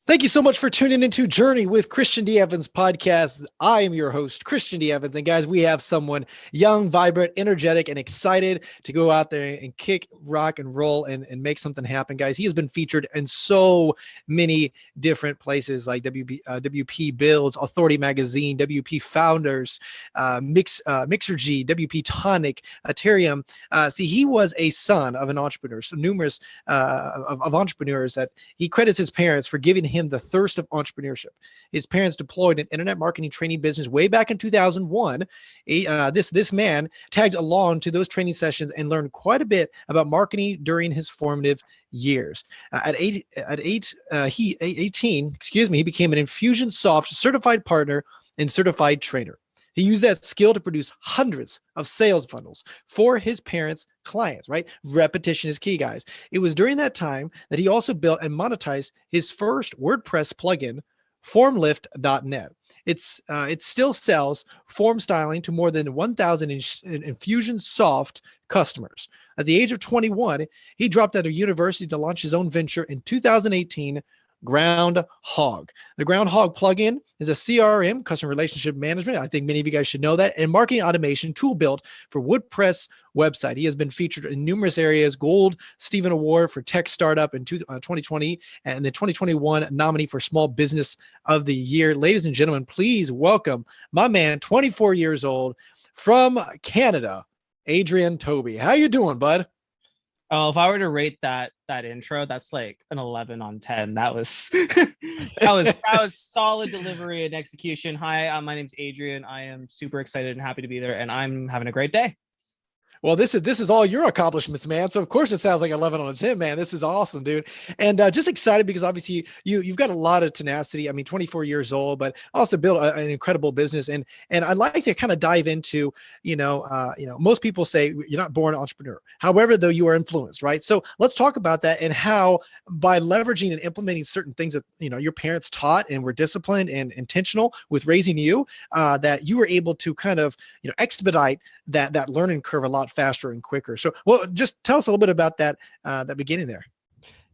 Thank you so much for tuning into Journey with Christian D. Evans podcast. I am your host, Christian D. Evans. And guys, we have someone young, vibrant, energetic, and excited to go out there and kick, rock, and roll and make something happen, guys. He has been featured in so many different places like WP Builds, Authority Magazine, WP Founders, MixErgy, WPTonic, Atarim. See, he was a son of an entrepreneur, so numerous of entrepreneurs that he credits his parents for giving him the thirst of entrepreneurship. His parents deployed an internet marketing training business way back in 2001. This man tagged along to those training sessions and learned quite a bit about marketing during his formative years. At 18, he became an InfusionSoft certified partner and certified trainer. He used that skill to produce hundreds of sales funnels for his parents' clients, right? Repetition is key, guys. It was during that time that he also built and monetized his first WordPress plugin, formlift.net. It still sells form styling to more than 1,000 InfusionSoft customers. At the age of 21, he dropped out of university to launch his own venture in 2018, Groundhog. The Groundhog plugin is a CRM, customer relationship management. I think many of you guys should know that, and marketing automation tool built for WordPress website. He has been featured in numerous areas, Gold Stephen Award for Tech Startup in 2020, and the 2021 nominee for Small Business of the Year. Ladies and gentlemen, please welcome my man, 24 years old, from Canada, Adrian Tobey. How you doing, bud? Oh, if I were to rate that intro, that's like an 11 on 10. That was that was solid delivery and execution. Hi, my name's Adrian. I am super excited and happy to be there, and I'm having a great day. Well, this is all your accomplishments, man. So of course it sounds like 11 on a 10, man. This is awesome, dude. And just excited because obviously you've got a lot of tenacity. I mean, 24 years old, but also built an incredible business. And I'd like to kind of dive into, most people say you're not born an entrepreneur. However, though, you are influenced, right? So let's talk about that and how by leveraging and implementing certain things that your parents taught and were disciplined and intentional with raising you, that you were able to kind of expedite that learning curve a lot faster and quicker. So, well, just tell us a little bit about that beginning there.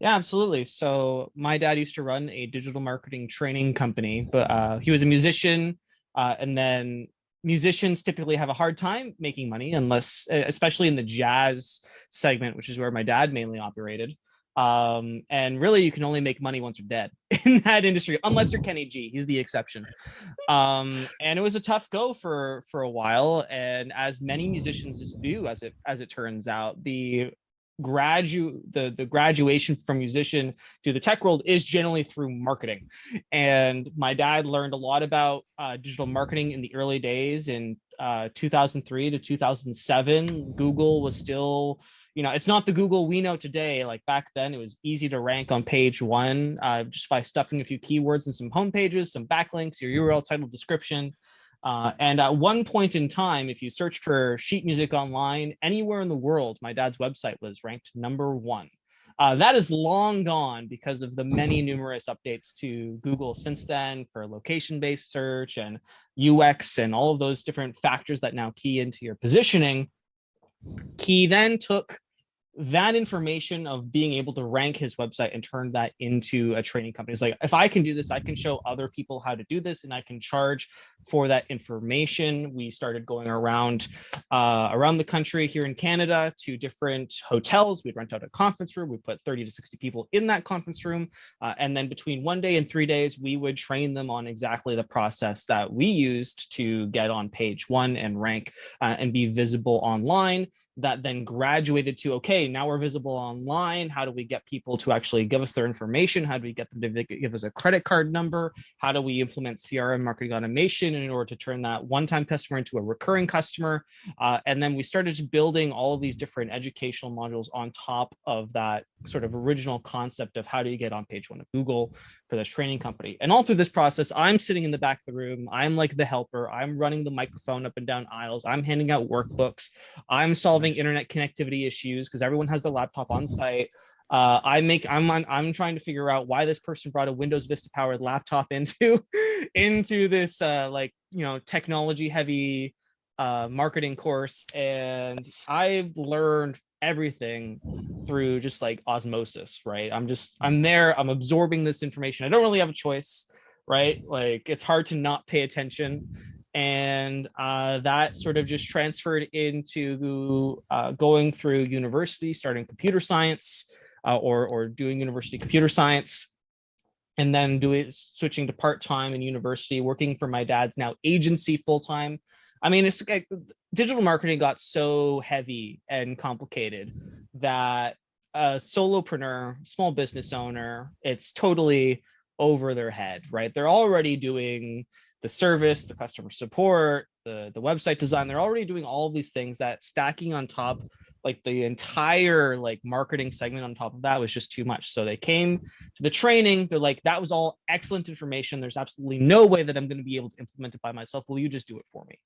Yeah, absolutely. So my dad used to run a digital marketing training company, but he was a musician, and then musicians typically have a hard time making money unless, especially in the jazz segment, which is where my dad mainly operated. And really, you can only make money once you're dead in that industry, unless you're Kenny G. He's the exception. And it was a tough go for a while. And as many musicians do, as it turns out, the graduation from musician to the tech world is generally through marketing. And my dad learned a lot about digital marketing in the early days. In 2003 to 2007, Google was still, it's not the Google we know today. Like back then, it was easy to rank on page one just by stuffing a few keywords and some home pages, some backlinks, your URL, title, description. And at one point in time, if you searched for sheet music online anywhere in the world, my dad's website was ranked #1. That is long gone because of the many numerous updates to Google since then for location-based search and UX and all of those different factors that now key into your positioning. He then took that information of being able to rank his website and turn that into a training company. It's like, if I can do this, I can show other people how to do this, and I can charge for that information. We started going around the country here in Canada to different hotels. We'd rent out a conference room. We put 30 to 60 people in that conference room. And then between 1 day and 3 days, we would train them on exactly the process that we used to get on page one and rank and be visible online. That then graduated to, okay, now we're visible online. How do we get people to actually give us their information? How do we get them to give us a credit card number? How do we implement CRM marketing automation in order to turn that one-time customer into a recurring customer? And then we started building all of these different educational modules on top of that sort of original concept of how do you get on page one of Google for this training company. And all through this process, I'm sitting in the back of the room. I'm like the helper. I'm running the microphone up and down aisles. I'm handing out workbooks. I'm solving internet connectivity issues because everyone has their laptop on site. I'm trying to figure out why this person brought a Windows Vista powered laptop into this technology heavy marketing course. And I've learned everything through just like osmosis, right? I'm there, I'm absorbing this information. I don't really have a choice, right? Like it's hard to not pay attention. And that sort of just transferred into going through university, starting computer science, or doing university computer science, and then switching to part-time in university, working for my dad's now agency full-time. I mean, it's like digital marketing got so heavy and complicated that a solopreneur, small business owner, it's totally over their head, right? They're already doing the service, the customer support, the website design. They're already doing all of these things that stacking on top, like the entire like marketing segment on top of that was just too much. So they came to the training. They're like, that was all excellent information. There's absolutely no way that I'm going to be able to implement it by myself. Will you just do it for me?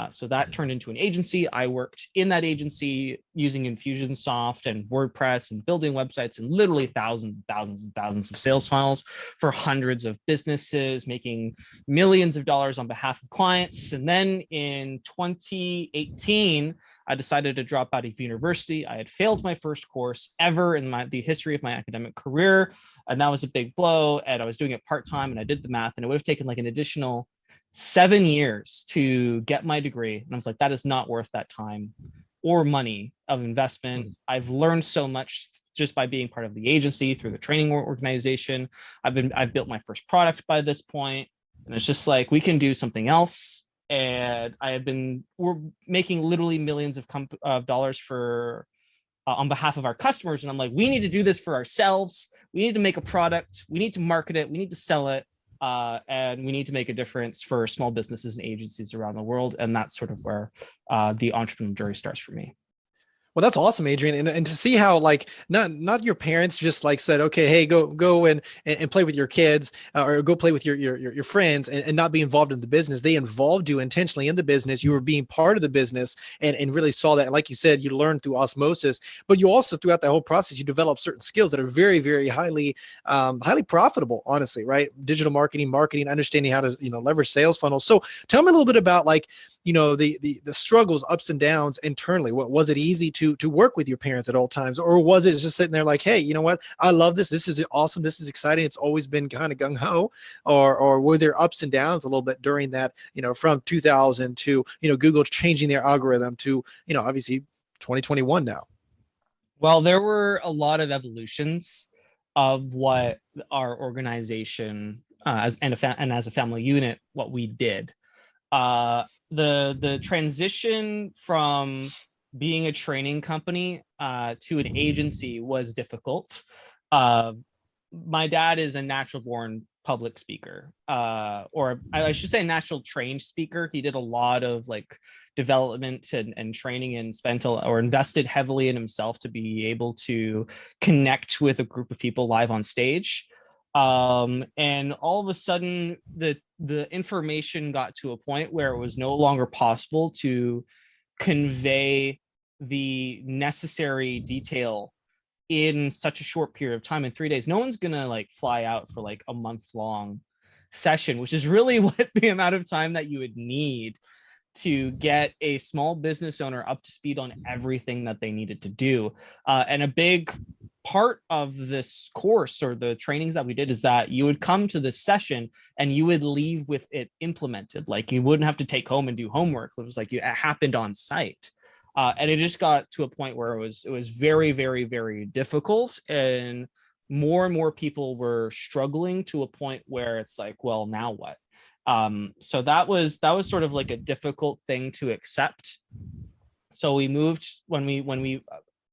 So that turned into an agency. I worked in that agency using InfusionSoft and WordPress and building websites and literally thousands and thousands and thousands of sales funnels for hundreds of businesses, making millions of dollars on behalf of clients. And then in 2018, I decided to drop out of university. I had failed my first course ever in the history of my academic career. And that was a big blow. And I was doing it part-time, and I did the math, and it would have taken like an additional 7 years to get my degree. And I was like, that is not worth that time or money of investment. I've learned so much just by being part of the agency through the training organization. I've built my first product by this point, and it's just like, we can do something else. And we're making literally millions of dollars for on behalf of our customers. And I'm like, we need to do this for ourselves. We need to make a product. We need to market it. We need to sell it. And we need to make a difference for small businesses and agencies around the world. And that's sort of where the entrepreneur journey starts for me. Well, that's awesome, Adrian. And to see how like not your parents just like said, okay, hey, go and play with your kids, or go play with your friends, and not be involved in the business. They involved you intentionally in the business. You were being part of the business, and really saw that. And like you said, you learned through osmosis, but you also throughout that whole process, you develop certain skills that are very, very highly profitable, honestly, right? Digital marketing, understanding how to leverage sales funnels. So tell me a little bit about like, the struggles, ups and downs internally. What was it easy to work with your parents at all times, or was it just sitting there like, hey, you know what, I love this is awesome, this is exciting, it's always been kind of gung-ho, or were there ups and downs a little bit during that, from 2000 to Google changing their algorithm to obviously 2021 now? Well, there were a lot of evolutions of what our organization as a family unit, what we did. The transition from being a training company to an agency was difficult. My dad is a natural born public speaker, or I should say natural trained speaker. He did a lot of like development and training, and invested heavily in himself to be able to connect with a group of people live on stage. And all of a sudden the information got to a point where it was no longer possible to convey the necessary detail in such a short period of time. In 3 days, no one's gonna like fly out for like a month-long session, which is really what the amount of time that you would need to get a small business owner up to speed on everything that they needed to do. And a big part of this course, or the trainings that we did, is that you would come to this session and you would leave with it implemented. Like you wouldn't have to take home and do homework. It was like it happened on site. And it just got to a point where it was very, very, very difficult, and more people were struggling to a point where it's like, well, now what? So that was sort of like a difficult thing to accept. So we moved when we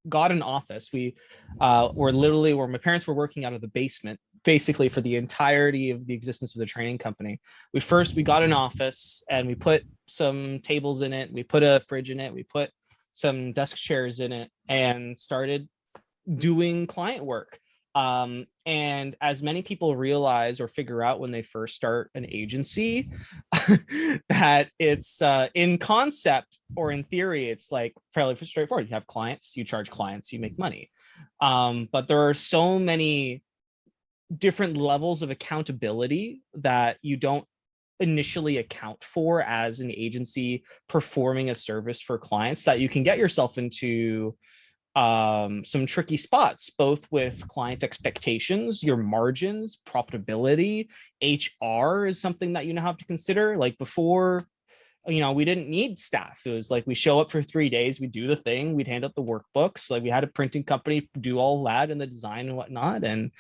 got an office. We were literally where my parents were working out of the basement, basically for the entirety of the existence of the training company. We got an office, and we put some tables in it. We put a fridge in it. We put some desk chairs in it, and started doing client work. And as many people realize or figure out when they first start an agency, that it's in concept or in theory, it's like fairly straightforward. You have clients, you charge clients, you make money. But there are so many different levels of accountability that you don't initially account for as an agency performing a service for clients, that you can get yourself into some tricky spots, both with client expectations, your margins, profitability. HR is something that you now have to consider. Like before, we didn't need staff. It was like we show up for 3 days, we do the thing, we'd hand out the workbooks. Like we had a printing company do all that and the design and whatnot, and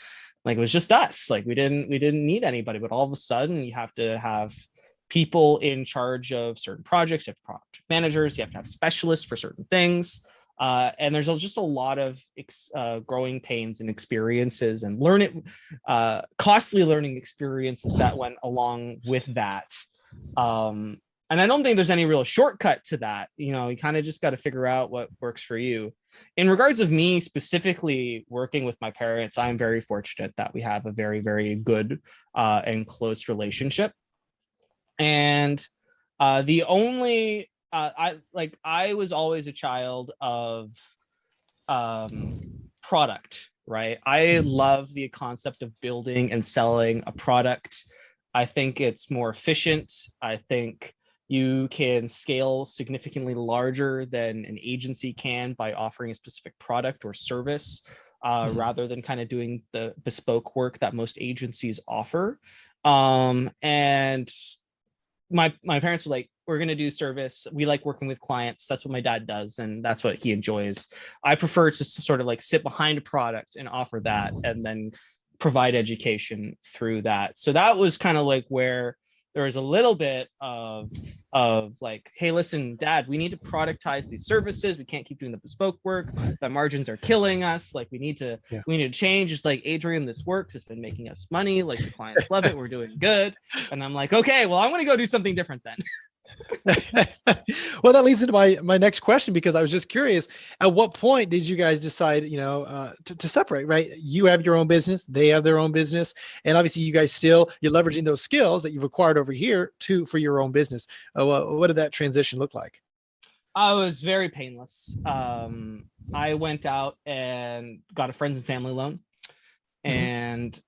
like it was just us. Like we didn't need anybody. But all of a sudden, you have to have people in charge of certain projects. You have project managers. You have to have specialists for certain things. And there's just a lot of growing pains and experiences and costly learning experiences that went along with that. And I don't think there's any real shortcut to that. You kind of just got to figure out what works for you. In regards of me specifically working with my parents, I'm very fortunate that we have a very, very good and close relationship. And the only I was always a child of product, right? I love the concept of building and selling a product. I think it's more efficient. I think you can scale significantly larger than an agency can by offering a specific product or service, rather than kind of doing the bespoke work that most agencies offer. And my parents were like, we're going to do service. We like working with clients. That's what my dad does, and that's what he enjoys. I prefer to sort of like sit behind a product and offer that, and then provide education through that. So that was kind of like where there was a little bit of like, hey, listen, Dad, we need to productize these services. We can't keep doing the bespoke work. The margins are killing us. Like we need to change. It's like, Adrian, this works. It's been making us money. Like the clients love it. We're doing good. And I'm like, okay, well, I'm going to go do something different then. Well, that leads into my next question, because I was just curious, at what point did you guys decide, to separate, right? You have your own business, they have their own business, and obviously you guys you're leveraging those skills that you've acquired over here for your own business. What did that transition look like? I was very painless. I went out and got a friends and family loan, and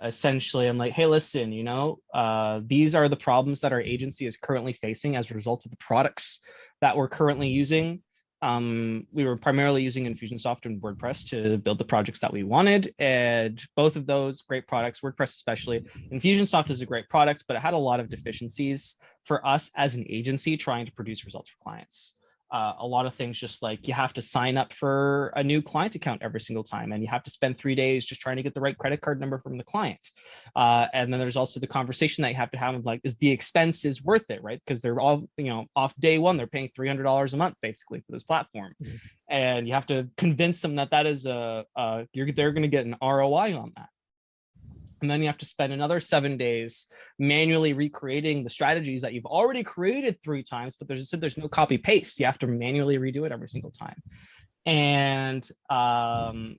essentially I'm like, hey, listen, these are the problems that our agency is currently facing as a result of the products that we're currently using. We were primarily using InfusionSoft and WordPress to build the projects that we wanted, and both of those great products, WordPress especially. InfusionSoft is a great product, but it had a lot of deficiencies for us as an agency trying to produce results for clients. A lot of things, just like you have to sign up for a new client account every single time, and you have to spend 3 days just trying to get the right credit card number from the client. And then there's also the conversation that you have to have of like, is the expenses worth it, right? Because they're all, off day one, they're paying $300 a month basically for this platform. And you have to convince them that is they're going to get an ROI on that. And then you have to spend another 7 days manually recreating the strategies that you've already created 3 times, but there's no copy paste. You have to manually redo it every single time. And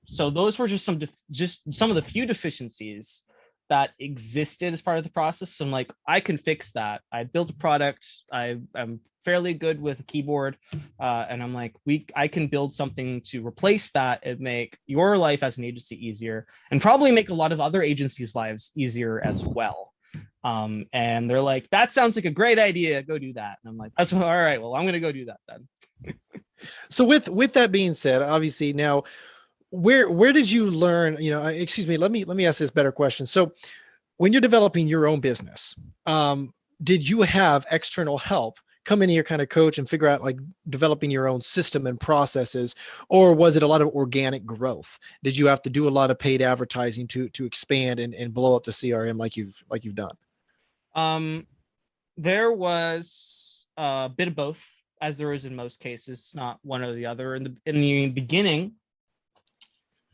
so those were just some of the few deficiencies that existed as part of the process. So I'm like, I can fix that. I built a product. I'm fairly good with a keyboard. And I'm like, I can build something to replace that and make your life as an agency easier, and probably make a lot of other agencies' lives easier as well. And they're like, that sounds like a great idea. Go do that. And I'm like, all right, well, I'm going to go do that then. So with that being said, obviously now, where did you learn, excuse me, let me ask this better question. So when you're developing your own business, did you have external help come in here, kind of coach and figure out like developing your own system and processes, or was it a lot of organic growth? Did you have to do a lot of paid advertising to expand and blow up the CRM like you've done? There was a bit of both, as there is in most cases, not one or the other. In the beginning,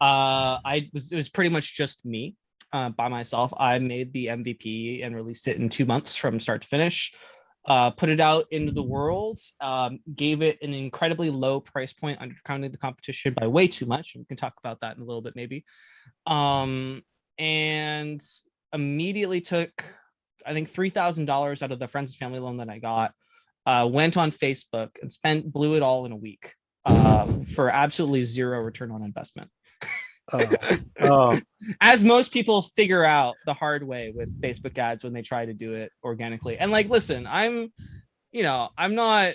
it was pretty much just me by myself. I made the MVP and released it in 2 months from start to finish. Put it out into the world, gave it an incredibly low price point, undercounting the competition by way too much. We can talk about that in a little bit, maybe. And immediately took, I think, $3,000 out of the friends and family loan that I got, went on Facebook and blew it all in a week for absolutely zero return on investment. As most people figure out the hard way with Facebook ads when they try to do it organically. And like, listen, I'm not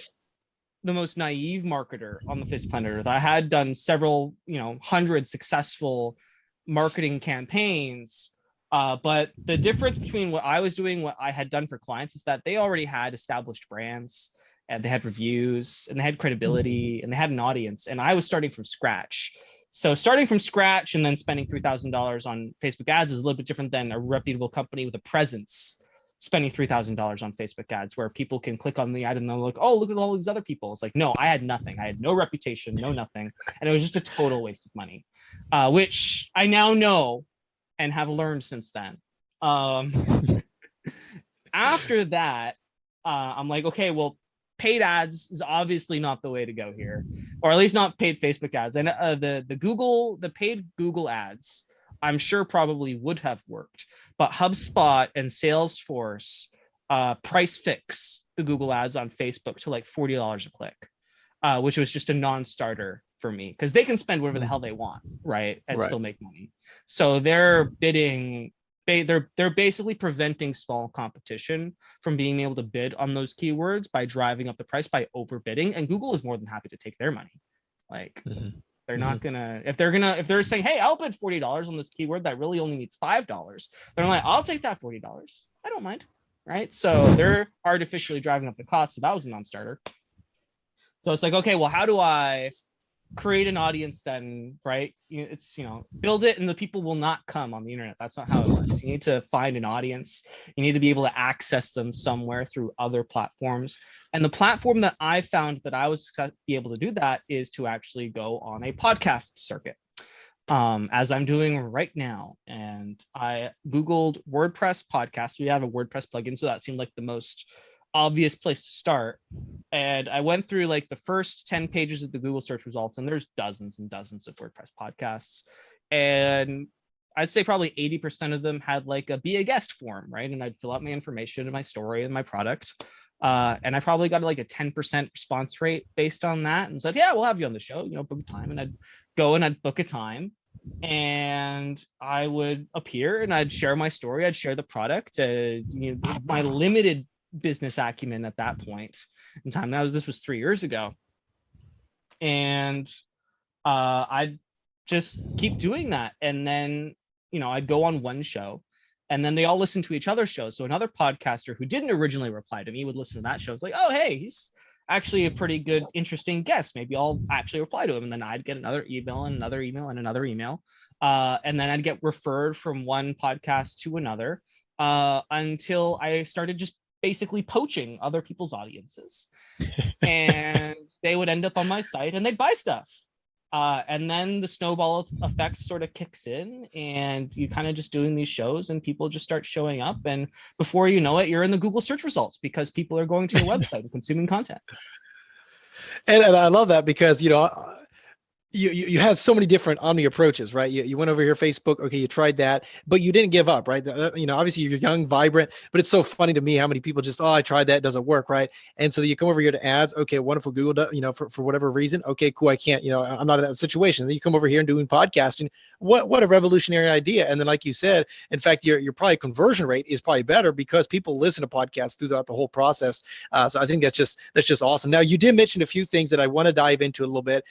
the most naive marketer on the face of planet Earth. I had done several, 100 successful marketing campaigns. But the difference between what I was doing, what I had done for clients, is that they already had established brands, and they had reviews, and they had credibility, and they had an audience. And I was starting from scratch. So starting from scratch and then spending $3,000 on Facebook ads is a little bit different than a reputable company with a presence spending $3,000 on Facebook ads, where people can click on the ad and they're like, oh, look at all these other people. It's like, no, I had nothing. I had no reputation, no nothing. And it was just a total waste of money, which I now know and have learned since then. After that, I'm like, okay, well, paid ads is obviously not the way to go here, or at least not paid Facebook ads. And the paid Google ads, I'm sure probably would have worked, but HubSpot and Salesforce price fix the Google ads on Facebook to like $40 a click, which was just a non-starter for me, because they can spend whatever the hell they want, right, and still make money. So they're bidding. They're basically preventing small competition from being able to bid on those keywords by driving up the price by overbidding. And Google is more than happy to take their money. Like they're not gonna, if they're saying, hey, I'll bid $40 on this keyword that really only needs $5, they're like, I'll take that $40. I don't mind, right? So they're artificially driving up the cost. So that was a non-starter. So it's like, okay, well, how do I create an audience then, right? It's, build it and the people will not come on the internet. That's not how it works. You need to find an audience. You need to be able to access them somewhere through other platforms. And the platform that I found that I was be able to do that is to actually go on a podcast circuit, as I'm doing right now. And I Googled WordPress podcast. We have a WordPress plugin, so that seemed like the most obvious place to start. And I went through like the first 10 pages of the Google search results, and there's dozens and dozens of WordPress podcasts. And I'd say probably 80% of them had like a be a guest form, right? And I'd fill out my information and my story and my product. And I probably got like a 10% response rate based on that, and said, yeah, we'll have you on the show, book a time. And I'd go and I'd book a time, and I would appear and I'd share my story. I'd share the product, my limited business acumen at that point in time. This was 3 years ago. And I'd just keep doing that. And then, I'd go on one show, and then they all listen to each other's shows. So another podcaster who didn't originally reply to me would listen to that show. It's like, oh, hey, he's actually a pretty good, interesting guest. Maybe I'll actually reply to him. And then I'd get another email and another email and another email. And then I'd get referred from one podcast to another, until I started just basically poaching other people's audiences. And they would end up on my site and they'd buy stuff. And then the snowball effect sort of kicks in, and you kind of just doing these shows and people just start showing up. And before you know it, you're in the Google search results because people are going to your website and consuming content. And I love that because, you have so many different omni approaches, right? You went over here, Facebook. Okay, you tried that, but you didn't give up, right? Obviously you're young, vibrant, but it's so funny to me how many people just, I tried that, it doesn't work, right? And so you come over here to ads. Okay, wonderful. Google does, for whatever reason. Okay, cool. I can't, I'm not in that situation. And then you come over here and doing podcasting. What a revolutionary idea. And then, like you said, in fact, your probably conversion rate is probably better because people listen to podcasts throughout the whole process. So I think that's just awesome. Now, you did mention a few things that I want to dive into a little bit.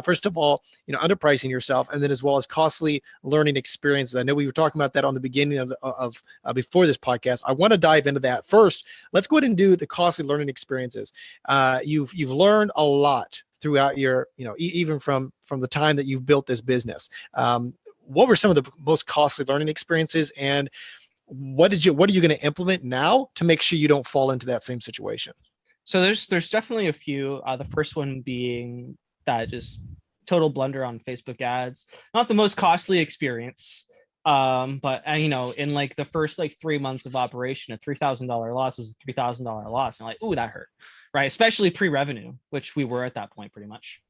First of all, underpricing yourself, and then as well as costly learning experiences. I know we were talking about that on the beginning of before this podcast. I want to dive into that. First, let's go ahead and do the costly learning experiences. You've learned a lot throughout your, even from the time that you've built this business. What were some of the most costly learning experiences, and what are you going to implement now to make sure you don't fall into that same situation? So there's definitely a few. The first one being that just total blunder on Facebook ads. Not the most costly experience, but in like the first 3 months of operation, a $3,000 loss is a $3,000 loss. And I'm like, ooh, that hurt, right? Especially pre-revenue, which we were at that point pretty much.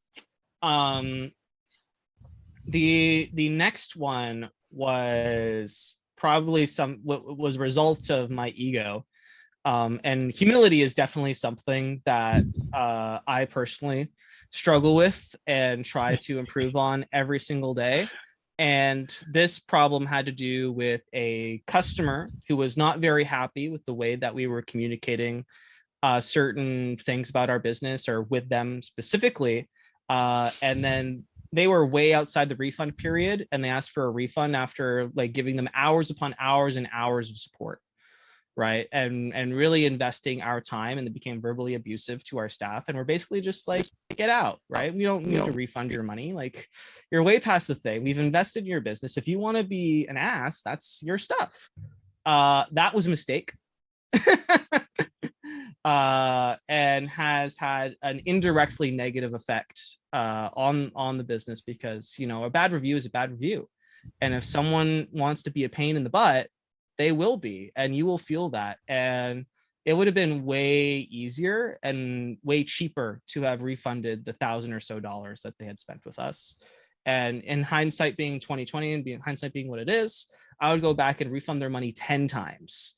The next one was probably was a result of my ego. And humility is definitely something that I personally struggle with and try to improve on every single day. And this problem had to do with a customer who was not very happy with the way that we were communicating certain things about our business or with them specifically. And then they were way outside the refund period, and they asked for a refund after like giving them hours upon hours and hours of support, right? And really investing our time, and they became verbally abusive to our staff, and we're basically just like, get out, right? We don't need to refund your money. Like, you're way past the thing. We've invested in your business. If you want to be an ass, that's your stuff. That was a mistake. And has had an indirectly negative effect on the business, because, you know, a bad review is a bad review, and if someone wants to be a pain in the butt, they will be, and you will feel that. And it would have been way easier and way cheaper to have refunded the $1,000 or so that they had spent with us. And in hindsight being 2020, and hindsight being what it is, I would go back and refund their money 10 times.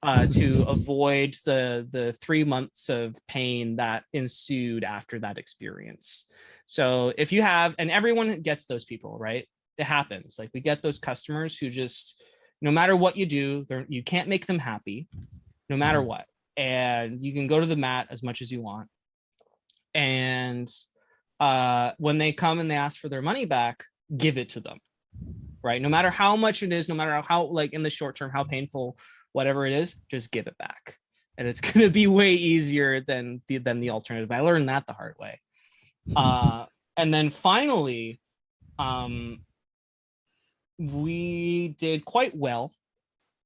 To avoid the 3 months of pain that ensued after that experience. So if you have, and everyone gets those people, right? It happens. Like, we get those customers who just, no matter what you do, you can't make them happy, no matter what. And you can go to the mat as much as you want. And when they come and they ask for their money back, give it to them, right? No matter how much it is, no matter how, like, in the short term, how painful, whatever it is, just give it back. And it's going to be way easier than the alternative. I learned that the hard way. And then finally, we did quite well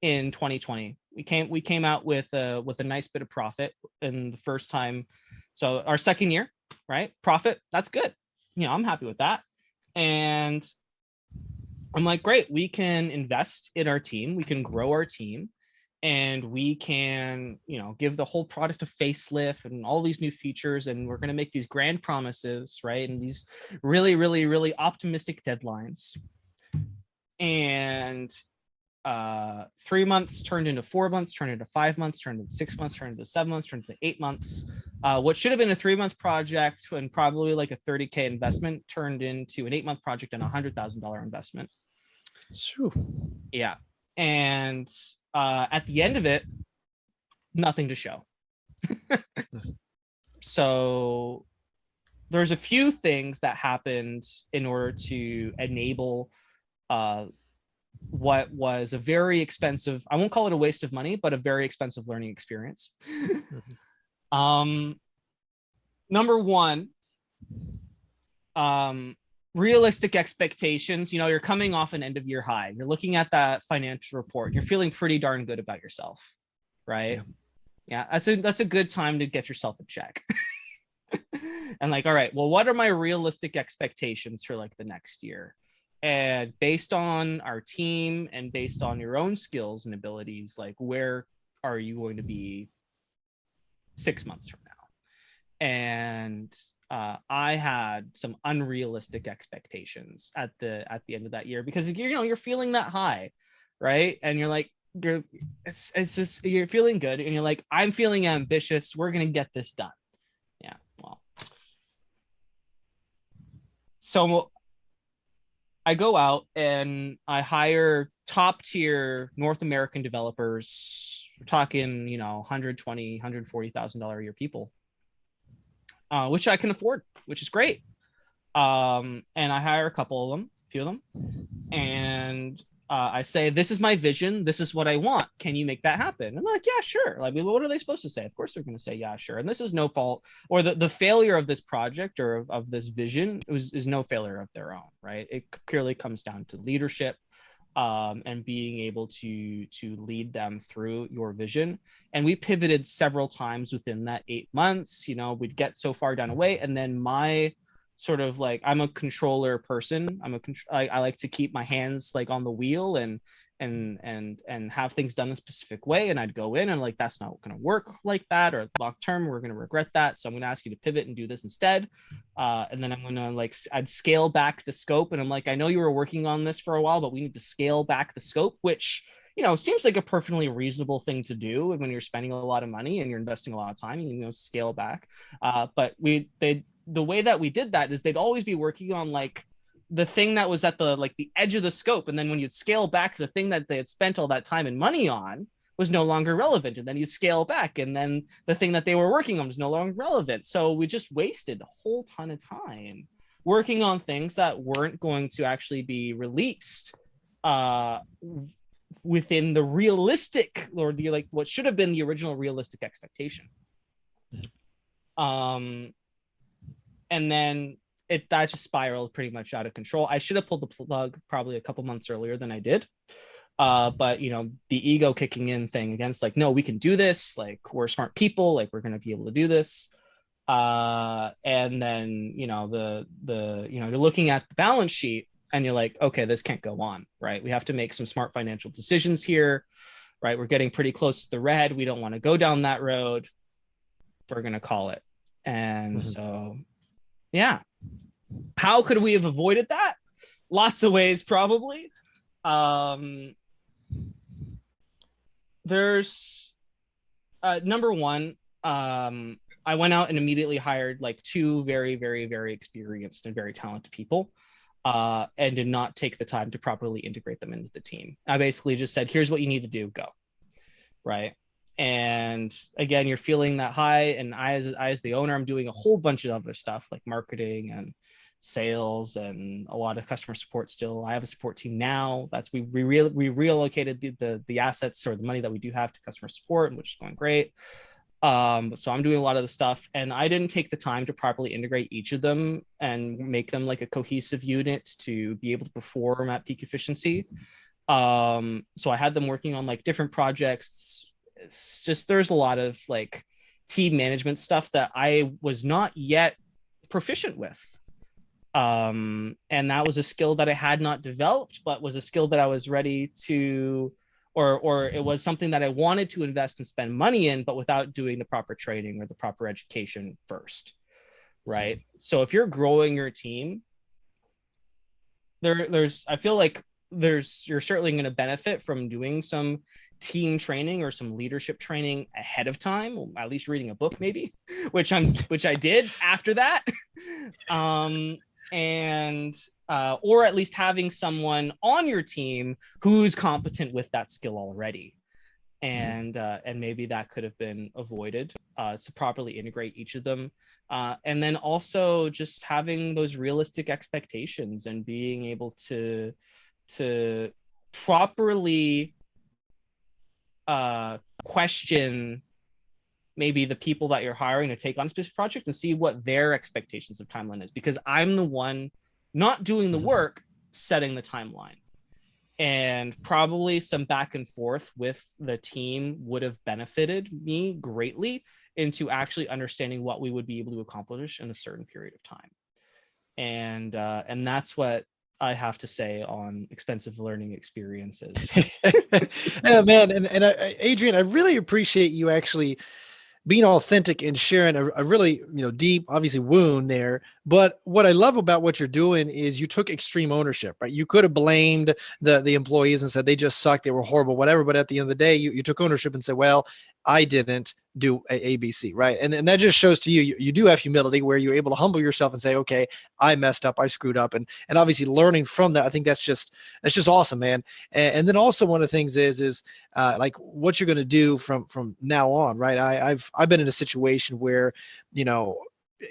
in 2020. We came out with a nice bit of profit in the first time. So our second year, right? Profit, that's good. You know, I'm happy with that. And I'm like, great, we can invest in our team, we can grow our team, and we can, you know, give the whole product a facelift and all these new features, and we're going to make these grand promises, right? And these really, really, really optimistic deadlines. And 3 months turned into 4 months, turned into 5 months, turned into 6 months, turned into 7 months, turned into 8 months. What should have been a 3-month project and probably like a $30K investment turned into an 8-month project and a $100,000 investment. Sure. Yeah. And at the end of it, nothing to show. So there's a few things that happened in order to enable what was a very expensive, I won't call it a waste of money, but a very expensive learning experience. Number one, realistic expectations. You know, you're coming off an end of year high. You're looking at that financial report. You're feeling pretty darn good about yourself, right? Yeah, that's a good time to get yourself a check. And like, all right, well, what are my realistic expectations for like the next year? And based on our team and based on your own skills and abilities, like, where are you going to be 6 months from now? And I had some unrealistic expectations at the end of that year, because, you know, you're feeling that high, right? And you're like, it's just, you're feeling good, and you're like, I'm feeling ambitious. We're gonna get this done. Yeah, well, so I go out and I hire top tier North American developers. We're talking, you know, $120,000, $140,000 a year people, which I can afford, which is great. And I hire a few of them, and I say, this is my vision. This is what I want. Can you make that happen? And they're like, yeah, sure. Like, what are they supposed to say? Of course they're going to say, yeah, sure. And this is no fault, or the failure of this project or of this vision is no failure of their own, right? It purely comes down to leadership, and being able to lead them through your vision. And we pivoted several times within that 8 months. You know, we'd get so far down a way, and then my sort of like, I'm a controller person. I like to keep my hands like on the wheel and have things done a specific way. And I'd go in and like, that's not going to work like that, or long term, we're going to regret that. So I'm going to ask you to pivot and do this instead. And then I'm going to like, I'd scale back the scope. And I'm like, I know you were working on this for a while, but we need to scale back the scope, which, you know, seems like a perfectly reasonable thing to do when you're spending a lot of money and you're investing a lot of time, you know, scale back. But the way that we did that is they'd always be working on like the thing that was at the edge of the scope. And then when you'd scale back the thing that they had spent all that time and money on, was no longer relevant, and then you scale back, and then the thing that they were working on was no longer relevant. So we just wasted a whole ton of time working on things that weren't going to actually be released within the realistic, or the like what should have been the original realistic expectation. And then that just spiraled pretty much out of control. I should have pulled the plug probably a couple months earlier than I did. But the ego kicking in thing against, like, no, we can do this, like, we're smart people, like, we're going to be able to do this. And then you're looking at the balance sheet and you're like, okay, this can't go on, right? We have to make some smart financial decisions here, right? We're getting pretty close to the red. We don't want to go down that road. We're going to call it. And so, yeah. How could we have avoided that? Lots of ways, probably. There's number one, I went out and immediately hired like 2 very, very, very experienced and very talented people, and did not take the time to properly integrate them into the team. I basically just said, here's what you need to do, go. Right. And again, you're feeling that high, and I as the owner, I'm doing a whole bunch of other stuff like marketing and sales and a lot of customer support still. I have a support team now. We reallocated the assets or the money that we do have to customer support, which is going great. So I'm doing a lot of the stuff, and I didn't take the time to properly integrate each of them and make them like a cohesive unit to be able to perform at peak efficiency. So I had them working on like different projects. It's just, there's a lot of like team management stuff that I was not yet proficient with. And that was a skill that I had not developed, but was a skill that I was ready to, or it was something that I wanted to invest and spend money in, but without doing the proper training or the proper education first. Right. So if you're growing your team, I feel like you're certainly going to benefit from doing some team training or some leadership training ahead of time, or at least reading a book maybe, which I did after that. Or at least having someone on your team who's competent with that skill already. And maybe that could have been avoided to properly integrate each of them. And then also just having those realistic expectations and being able to properly question maybe the people that you're hiring to take on a specific project and see what their expectations of timeline is, because I'm the one not doing the work, setting the timeline. And probably some back and forth with the team would have benefited me greatly into actually understanding what we would be able to accomplish in a certain period of time. And that's what I have to say on expensive learning experiences. Yeah, man. And Adrian, I really appreciate you actually being authentic and sharing a really, deep, obviously wound there. But what I love about what you're doing is you took extreme ownership, right? You could have blamed the employees and said they just sucked, they were horrible, whatever. But at the end of the day, you took ownership and said, well, I didn't do ABC, right? And that just shows to you do have humility where you're able to humble yourself and say, okay, I messed up, I screwed up. And obviously learning from that, I think that's just awesome, man. And then also one of the things is like what you're going to do from now on, right? I've been in a situation where,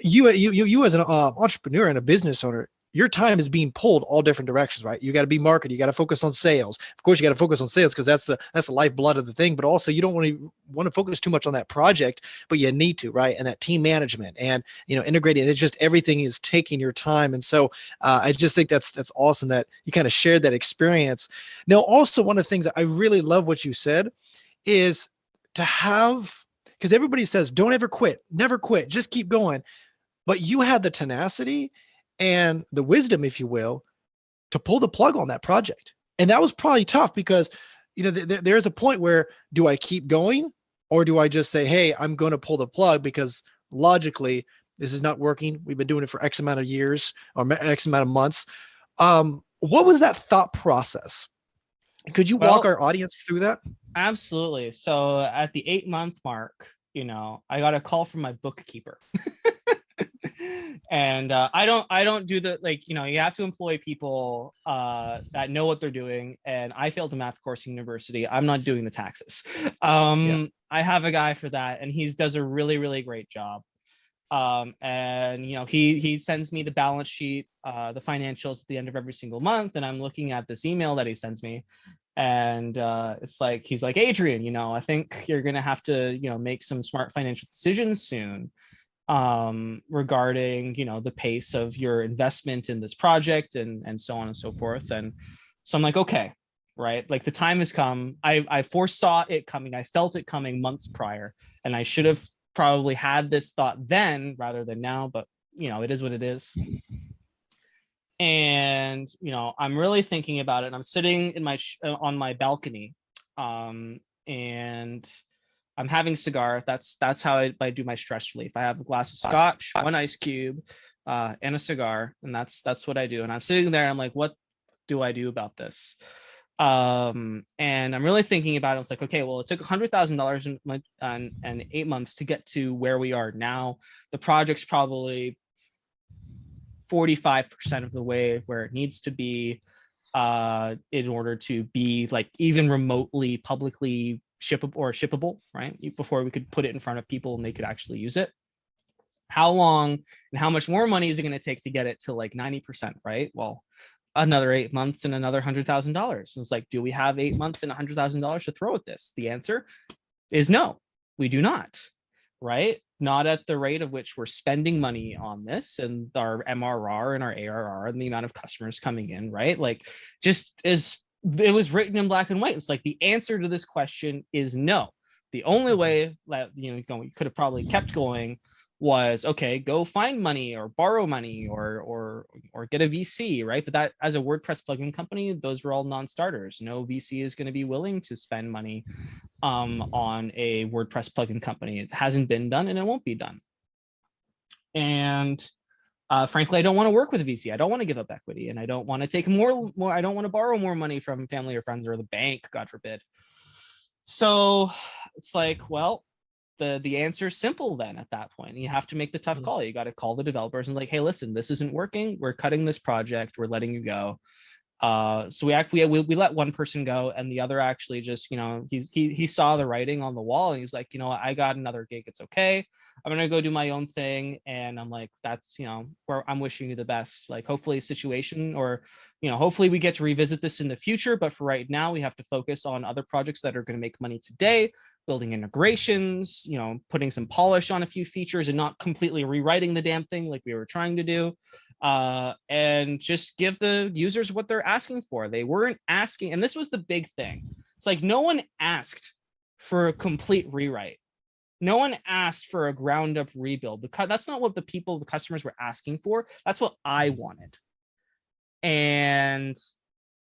you as an entrepreneur and a business owner, your time is being pulled all different directions, right? You got to be marketing. You got to focus on sales. Of course, you got to focus on sales because that's the lifeblood of the thing. But also, you don't want to focus too much on that project, but you need to, right? And that team management and integrating. It's just everything is taking your time. And so I just think that's awesome that you kind of shared that experience. Now, also one of the things that I really love what you said is to have, because everybody says don't ever quit, never quit, just keep going. But you had the tenacity and the wisdom, if you will, to pull the plug on that project. And that was probably tough because, there's a point where, do I keep going or do I just say, hey, I'm going to pull the plug because logically this is not working. We've been doing it for X amount of years or X amount of months. What was that thought process? Could you walk our audience through that? Absolutely. So at the 8-month mark, I got a call from my bookkeeper. And I don't do the, like, you have to employ people that know what they're doing. And I failed a math course in university. I'm not doing the taxes. I have a guy for that, and he does a really, really great job. And he sends me the balance sheet, the financials at the end of every single month, and I'm looking at this email that he sends me, and it's like, he's like, Adrian, I think you're gonna have to make some smart financial decisions soon, regarding the pace of your investment in this project, and so on and so forth. And so I'm like, okay, right, like the time has come. I foresaw it coming. I felt it coming months prior, and I should have probably had this thought then rather than now, but it is what it is. And I'm really thinking about it, and I'm sitting in on my balcony, and I'm having a cigar. That's how I do my stress relief. I have a glass of scotch, one ice cube, and a cigar, and that's what I do. And I'm sitting there, and I'm like, what do I do about this? And I'm really thinking about it. It's like, okay, well, it took $100,000 and 8 months to get to where we are now. The project's probably 45% of the way where it needs to be, in order to be like even remotely publicly shippable, right? Before we could put it in front of people and they could actually use it. How long and how much more money is it going to take to get it to like 90%, right? Well, another 8 months and another $100,000. It's like, do we have 8 months and $100,000 to throw at this? The answer is no, we do not, right? Not at the rate of which we're spending money on this, and our MRR and our ARR and the amount of customers coming in, right? Like, just as it was written in black and white. It's like, the answer to this question is no. The only way that we could have probably kept going was, okay, go find money or borrow money or get a VC, right? But that, as a WordPress plugin company, those were all non-starters. No VC is going to be willing to spend money on a WordPress plugin company. It hasn't been done, and it won't be done. And frankly, I don't want to work with a VC. I don't want to give up equity, and I don't want to take more. I don't want to borrow more money from family or friends or the bank, God forbid. So it's like, well, the answer is simple then at that point. You have to make the tough call. You got to call the developers and like, hey, listen, this isn't working. We're cutting this project. We're letting you go. So we let one person go, and the other actually just, he saw the writing on the wall, and he's like, I got another gig. It's okay. I'm going to go do my own thing. And I'm like, that's, where I'm wishing you the best. Like, hopefully situation, or, hopefully we get to revisit this in the future. But for right now, we have to focus on other projects that are going to make money today, building integrations, putting some polish on a few features and not completely rewriting the damn thing like we were trying to do. And just give the users what they're asking for. They weren't asking, and this was the big thing. It's like, no one asked for a complete rewrite. No one asked for a ground up rebuild, because that's not what the customers were asking for. That's what I wanted. And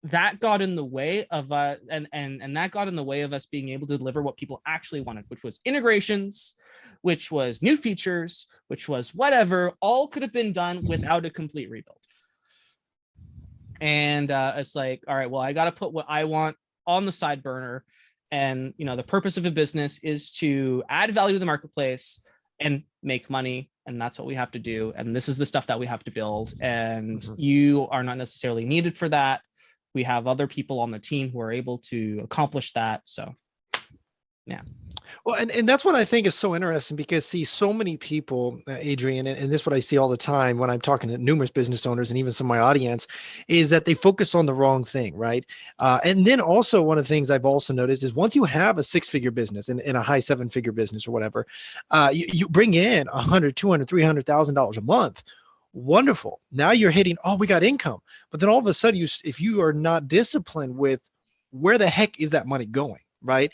that got in the way of and that got in the way of us being able to deliver what people actually wanted, which was integrations, which was new features, which was whatever. All could have been done without a complete rebuild. And it's like, all right, well, I got to put what I want on the side burner. And the purpose of a business is to add value to the marketplace and make money, and that's what we have to do. And this is the stuff that we have to build. And you are not necessarily needed for that. We have other people on the team who are able to accomplish that. So, yeah. Well, and that's what I think is so interesting, because see, so many people, Adrian, and this is what I see all the time when I'm talking to numerous business owners and even some of my audience, is that they focus on the wrong thing, right? And then also one of the things I've also noticed is, once you have a 6-figure business and a high 7-figure business or whatever, you bring in $100,000, $200,000, $300,000 a month. Wonderful. Now you're hitting, oh, we got income. But then all of a sudden, if you are not disciplined with where the heck is that money going, right?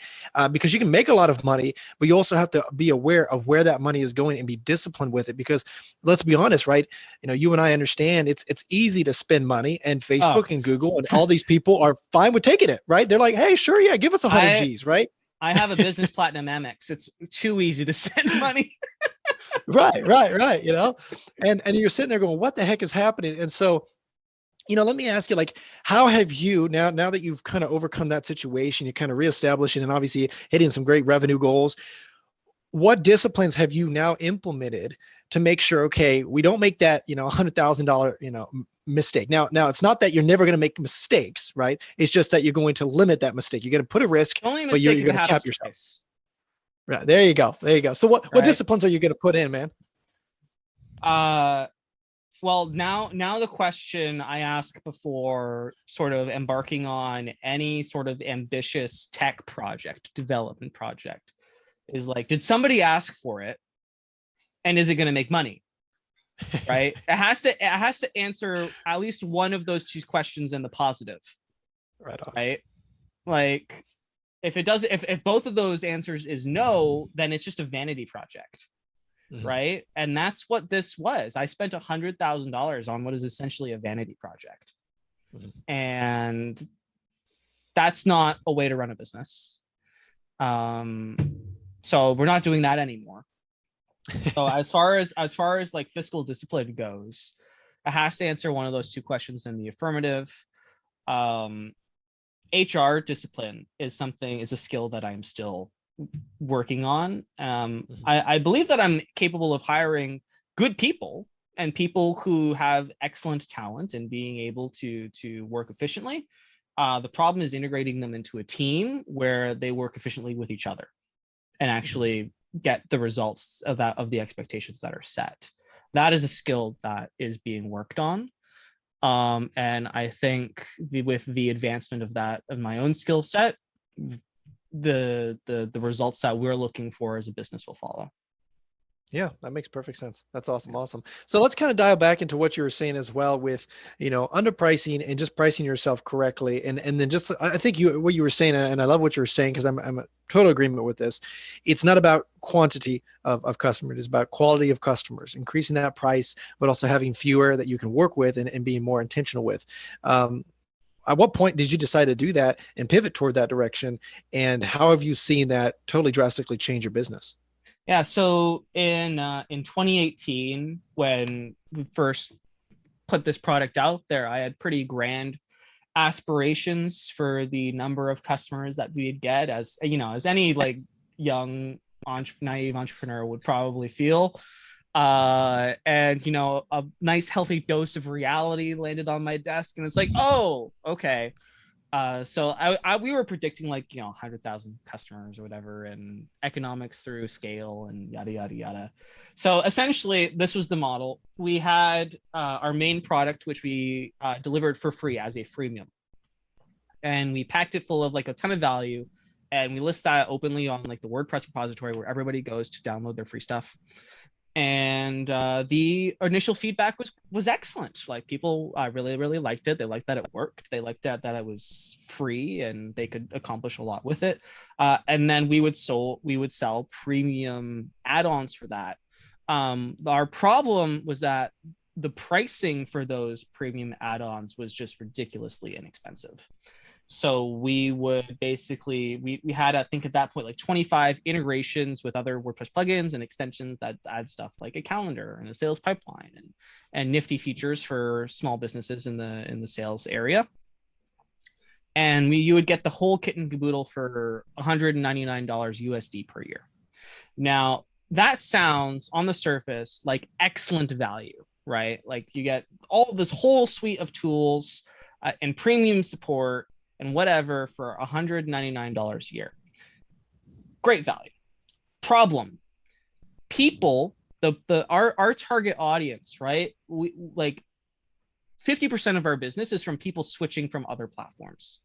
Because you can make a lot of money, but you also have to be aware of where that money is going and be disciplined with it. Because let's be honest, right? You and I understand it's easy to spend money, and Facebook and Google and all these people are fine with taking it, right? They're like, hey, sure, yeah, give us 100 G's, right? I have a business platinum Amex. It's too easy to spend money. Right. And you're sitting there going, what the heck is happening? And so, let me ask you, like, how have you, now that you've kind of overcome that situation, you're kind of reestablishing and obviously hitting some great revenue goals, what disciplines have you now implemented to make sure, okay, we don't make that, $100,000, mistake. Now it's not that you're never going to make mistakes, right? It's just that you're going to limit that mistake. You're going to put a risk, The only but you're mistake going to cap happens yourself. twice. Right. There you go. So what Right. disciplines are you going to put in, man? Well, now the question I ask before sort of embarking on any sort of ambitious tech project, development project, is like, did somebody ask for it? And is it going to make money? Right? It has to answer at least one of those two questions in the positive. Right on. Right? Like, if it does, if both of those answers is no, then it's just a vanity project. Mm-hmm. Right? And that's what this was. I spent $100,000 on what is essentially a vanity project. Mm-hmm. And that's not a way to run a business. So we're not doing that anymore. So as far as like fiscal discipline goes, it has to answer one of those two questions in the affirmative. HR discipline is a skill that I'm still working on. I believe that I'm capable of hiring good people and people who have excellent talent and being able to work efficiently. The problem is integrating them into a team where they work efficiently with each other and actually get the results of the expectations that are set. That is a skill that is being worked on. And I think with the advancement of my own skill set, the results that we're looking for as a business will follow. Yeah, that makes perfect sense. That's awesome. Awesome. So let's kind of dial back into what you were saying as well with, underpricing and just pricing yourself correctly. And then just, I think what you were saying, and I love what you're saying, because I'm a total agreement with this. It's not about quantity of customers. It's about quality of customers, increasing that price, but also having fewer that you can work with and being more intentional with. At what point did you decide to do that and pivot toward that direction? And how have you seen that totally drastically change your business? Yeah, so in 2018, when we first put this product out there, I had pretty grand aspirations for the number of customers that we'd get, as any like young naive entrepreneur would probably feel. And a nice healthy dose of reality landed on my desk, and it's like, oh, okay. So we were predicting 100,000 customers or whatever, and economics through scale and yada, yada, yada. So essentially this was the model. We had our main product, which we delivered for free as a freemium. And we packed it full of a ton of value. And we list that openly on the WordPress repository where everybody goes to download their free stuff. And the initial feedback was excellent. People really, really liked it. They liked that it worked. They liked that it was free and they could accomplish a lot with it. And then we would sell premium add-ons for that. Our problem was that the pricing for those premium add-ons was just ridiculously inexpensive. So we would basically, we had, I think at that point, 25 integrations with other WordPress plugins and extensions that add stuff like a calendar and a sales pipeline and nifty features for small businesses in the sales area. And you would get the whole kit and caboodle for $199 USD per year. Now, that sounds on the surface like excellent value, right? You get all this whole suite of tools and premium support and whatever for $199 a year. Great value. Problem. People, our target audience, right? We 50% of our business is from people switching from other platforms,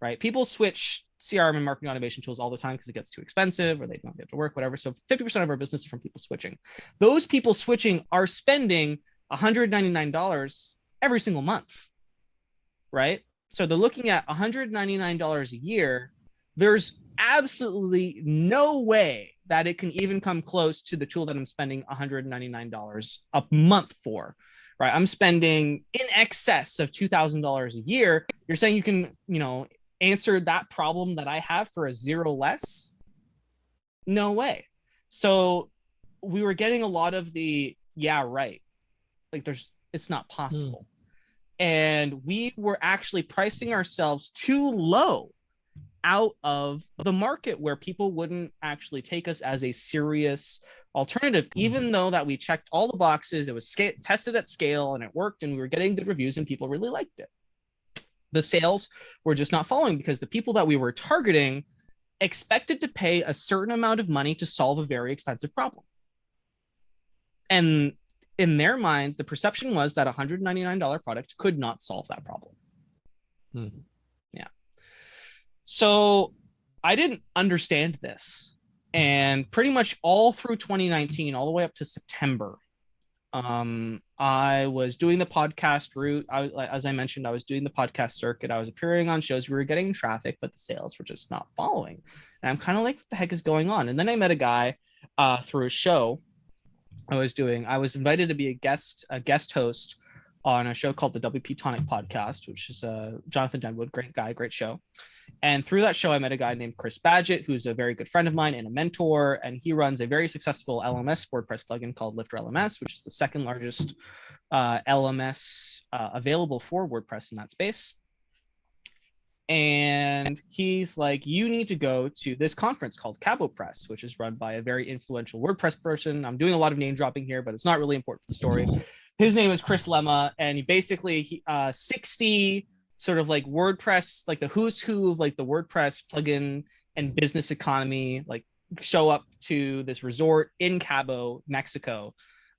right? People switch CRM and marketing automation tools all the time because it gets too expensive or they don't get to work, whatever. So 50% of our business is from people switching. Those people switching are spending $199 every single month, right? So they're looking at $199 a year. There's absolutely no way that it can even come close to the tool that I'm spending $199 a month for, right? I'm spending in excess of $2,000 a year. You're saying you can, answer that problem that I have for a zero less? No way. So we were getting a lot of the, yeah, right. It's not possible. And we were actually pricing ourselves too low out of the market where people wouldn't actually take us as a serious Alternative, even though that we checked all the boxes, it was tested at scale and it worked and we were getting good reviews and people really liked it. The sales were just not following because the people that we were targeting expected to pay a certain amount of money to solve a very expensive problem. And in their minds, the perception was that a $199 product could not solve that problem. Yeah. So I didn't understand this. And pretty much all through 2019, all the way up to September, I was doing the podcast route. As I mentioned, I was doing the podcast circuit. I was appearing on shows. We were getting traffic, but the sales were just not following. And I'm kind of like, what the heck is going on? And then I met a guy through a show I was doing. I was invited to be a guest host on a show called the WPTonic podcast, which is Jonathan Denwood, great guy, great show. And through that show, I met a guy named Chris Badgett, who's a very good friend of mine and a mentor. And he runs a very successful LMS WordPress plugin called Lifter LMS, which is the second largest LMS available for WordPress in that space. And he's like, you need to go to this conference called Cabo Press, which is run by a very influential WordPress person. I'm doing a lot of name dropping here, but it's not really important for the story. His name is Chris Lemma, and he basically 60 sort of like WordPress, like the who's who of like the WordPress plugin and business economy, like show up to this resort in Cabo, Mexico,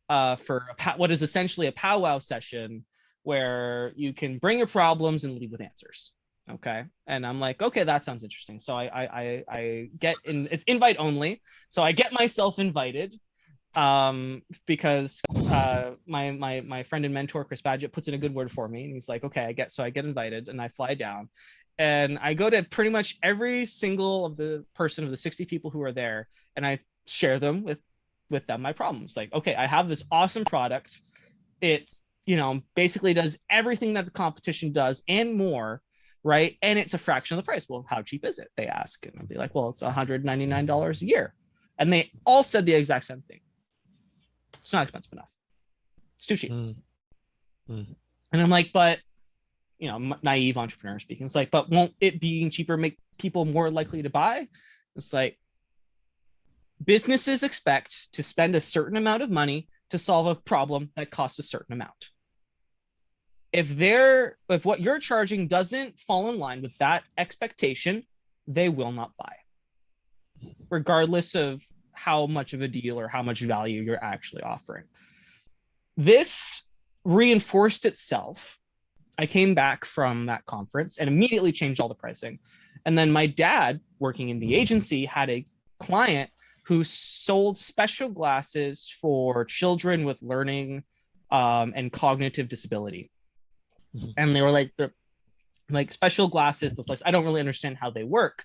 for what is essentially a powwow session where you can bring your problems and leave with answers. Okay. And I'm like, okay, that sounds interesting. So I get in, it's invite only. So I get myself invited because my friend and mentor, Chris Badgett, puts in a good word for me. And he's like, okay, I get invited and I fly down and I go to pretty much every single of the 60 people who are there. And I share them with them, my problems. Like, okay, I have this awesome product. It's, basically does everything that the competition does and more. Right. And it's a fraction of the price. Well, how cheap is it? They ask. And I'll be like, well, it's $199 a year. And they all said the exact same thing. It's not expensive enough. It's too cheap. And I'm like, but, naive entrepreneur speaking, it's like, but won't it being cheaper make people more likely to buy? It's like, businesses expect to spend a certain amount of money to solve a problem that costs a certain amount. If what you're charging doesn't fall in line with that expectation, they will not buy, regardless of how much of a deal or how much value you're actually offering. This reinforced itself. I came back from that conference and immediately changed all the pricing. And then my dad, working in the agency, had a client who sold special glasses for children with learning and cognitive disability. And they were like special glasses with like, I don't really understand how they work,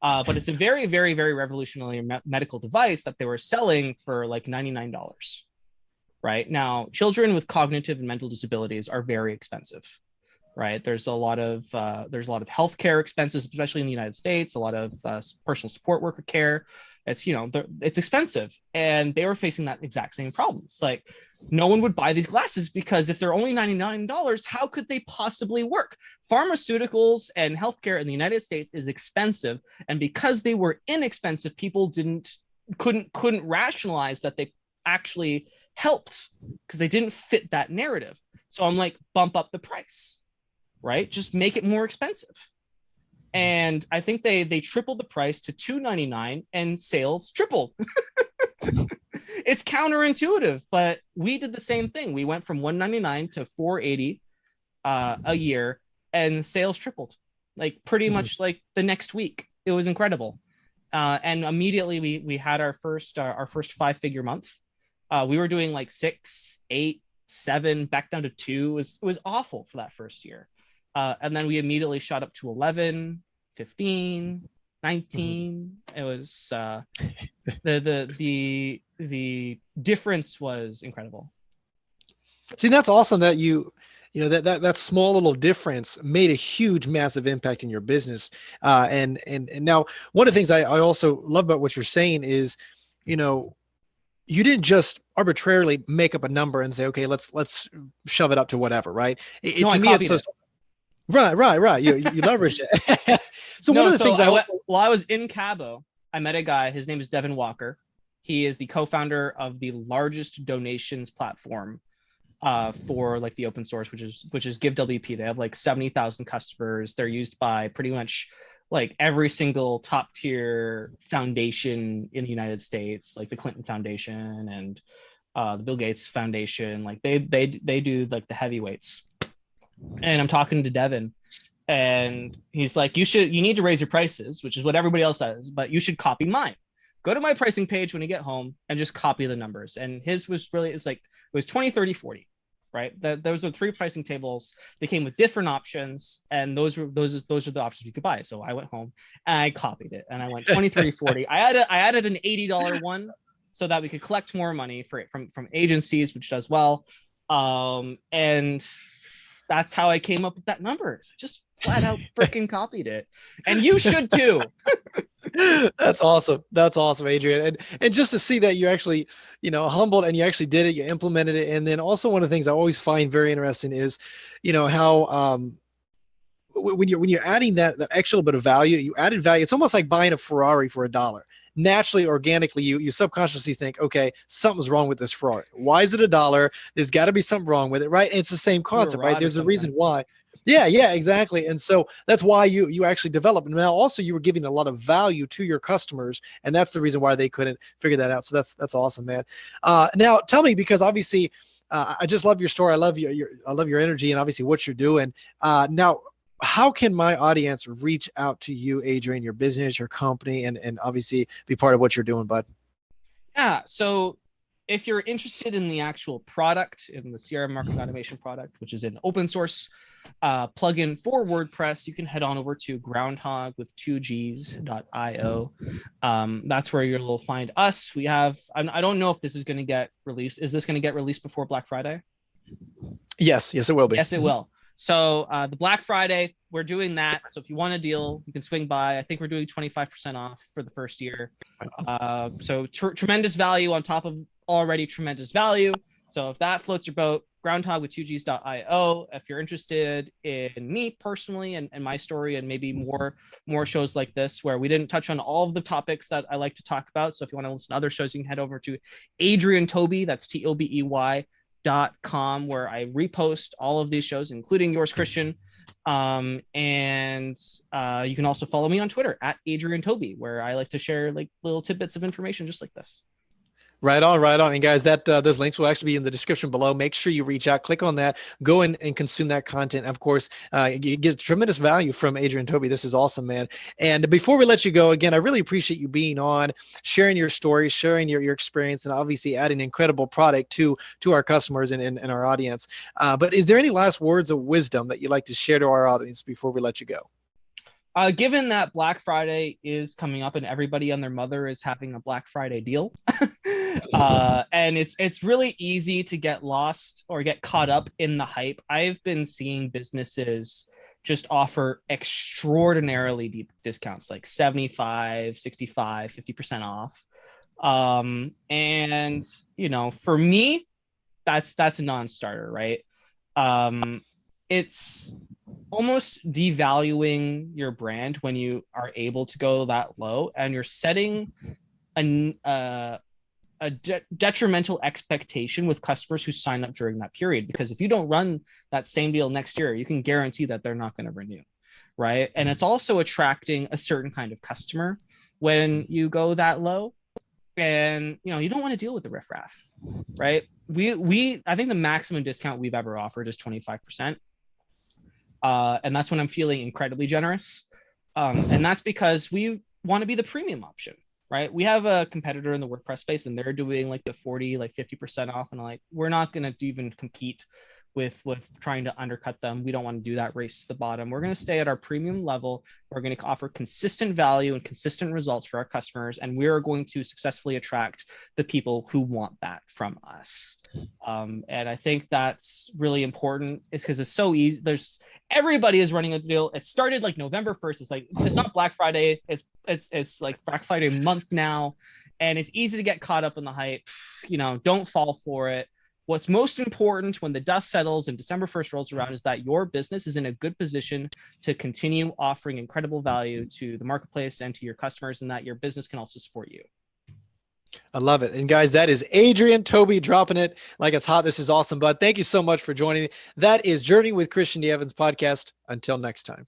but it's a very, very, very revolutionary medical device that they were selling for like $99. Right now, children with cognitive and mental disabilities are very expensive. Right, there's a lot of healthcare expenses, especially in the United States. A lot of personal support worker care. It's it's expensive, and they were facing that exact same problem. It's like no one would buy these glasses because if they're only $99, how could they possibly work? Pharmaceuticals and healthcare in the United States is expensive, and because they were inexpensive, people couldn't rationalize that they actually helped because they didn't fit that narrative. So I'm like, bump up the price, right? Just make it more expensive. And I think they tripled the price to $299 and sales tripled. It's counterintuitive, but we did the same thing. We went from $199 to $480 a year, and sales tripled, like pretty much like the next week. It was incredible. And immediately we had our first 5-figure month. We were doing like 6, 8, 7, back down to 2. It was awful for that first year. And then we immediately shot up to 11, 15, 19. It was the difference was incredible. See, that's awesome that that small little difference made a huge, massive impact in your business. And now one of the things I also love about what you're saying is, you didn't just arbitrarily make up a number and say, okay, let's shove it up to whatever, right? To me, it's just right. You leveraged it. So one of the things while I was in Cabo, I met a guy. His name is Devin Walker. He is the co-founder of the largest donations platform for like the open source, which is GiveWP. They have like 70,000 customers. They're used by pretty much like every single top tier foundation in the United States, like the Clinton Foundation and the Bill Gates Foundation. Like they do like the heavyweights. And I'm talking to Devin, and he's like, you need to raise your prices, which is what everybody else says, but you should copy mine. Go to my pricing page when you get home and just copy the numbers. And his was really, it's like, it was 20, 30, 40, right? Those are 3 pricing tables. They came with different options, and those are the options you could buy. So I went home and I copied it, and I went 20, 30, 40. I added an $80 one so that we could collect more money for it from agencies, which does well. And that's how I came up with that number. I just flat out freaking copied it. And you should too. That's awesome. That's awesome, Adrian. And just to see that you actually, humbled and you actually did it, you implemented it. And then also one of the things I always find very interesting is, how when you're adding that extra little bit of value, you added value. It's almost like buying a Ferrari for $1. Naturally, organically, you subconsciously think, okay, something's wrong with this Ferrari. Why is it $1? There's got to be something wrong with it, right? And it's the same concept, right? There's a reason why. Yeah, exactly. And so that's why you actually developed. And now also you were giving a lot of value to your customers, and that's the reason why they couldn't figure that out. So that's awesome, man. Now tell me, because obviously I just love your story. I love your energy and obviously what you're doing. Now, how can my audience reach out to you, Adrian, your business, your company, and obviously be part of what you're doing, bud? Yeah. So if you're interested in the actual product, in the CRM marketing automation product, which is an open source plugin for WordPress, you can head on over to groundhog with 2gs.io. That's where you'll find us. We have, I don't know if this is going to get released. Is this going to get released before Black Friday? Yes, it will be. Yes, it will. So the Black Friday, we're doing that. So if you want a deal, you can swing by. I think we're doing 25% off for the first year. So tremendous value on top of already tremendous value. So if that floats your boat, groundhog with 2gs.io. If you're interested in me personally and my story, and maybe more shows like this where we didn't touch on all of the topics that I like to talk about. So if you want to listen to other shows, you can head over to Adrian Tobey, that's TOBEY.com, where I repost all of these shows, including yours, Christian. And you can also follow me on Twitter at Adrian Tobey, where I like to share like little tidbits of information just like this. Right on. And guys, that those links will actually be in the description below. Make sure you reach out, click on that, go in and consume that content. Of course, you get tremendous value from Adrian Tobey. This is awesome, man. And before we let you go, again, I really appreciate you being on, sharing your story, sharing your experience, and obviously adding incredible product to our customers and our audience. But is there any last words of wisdom that you'd like to share to our audience before we let you go? Given that Black Friday is coming up and everybody and their mother is having a Black Friday deal, and it's really easy to get lost or get caught up in the hype. I've been seeing businesses just offer extraordinarily deep discounts, like 75, 65, 50% off. And for me, that's a non-starter, right? It's almost devaluing your brand when you are able to go that low, and you're setting a detrimental expectation with customers who sign up during that period. Because if you don't run that same deal next year, you can guarantee that they're not going to renew, right? And it's also attracting a certain kind of customer when you go that low, and you don't want to deal with the riffraff, right? I think the maximum discount we've ever offered is 25%. And that's when I'm feeling incredibly generous. And that's because we want to be the premium option, right? We have a competitor in the WordPress space, and they're doing like the 40, like 50% off. And we're not going to even compete with trying to undercut them. We don't want to do that race to the bottom. We're going to stay at our premium level. We're going to offer consistent value and consistent results for our customers. And we are going to successfully attract the people who want that from us. And I think that's really important, is because it's so easy. Everybody is running a deal. It started like November 1st. It's not Black Friday. It's like Black Friday month now. And it's easy to get caught up in the hype. Don't fall for it. What's most important when the dust settles and December 1st rolls around is that your business is in a good position to continue offering incredible value to the marketplace and to your customers, and that your business can also support you. I love it. And guys, that is Adrian Tobey dropping it like it's hot. This is awesome, bud. Thank you so much for joining. That is Journey with Christian D. Evans podcast. Until next time.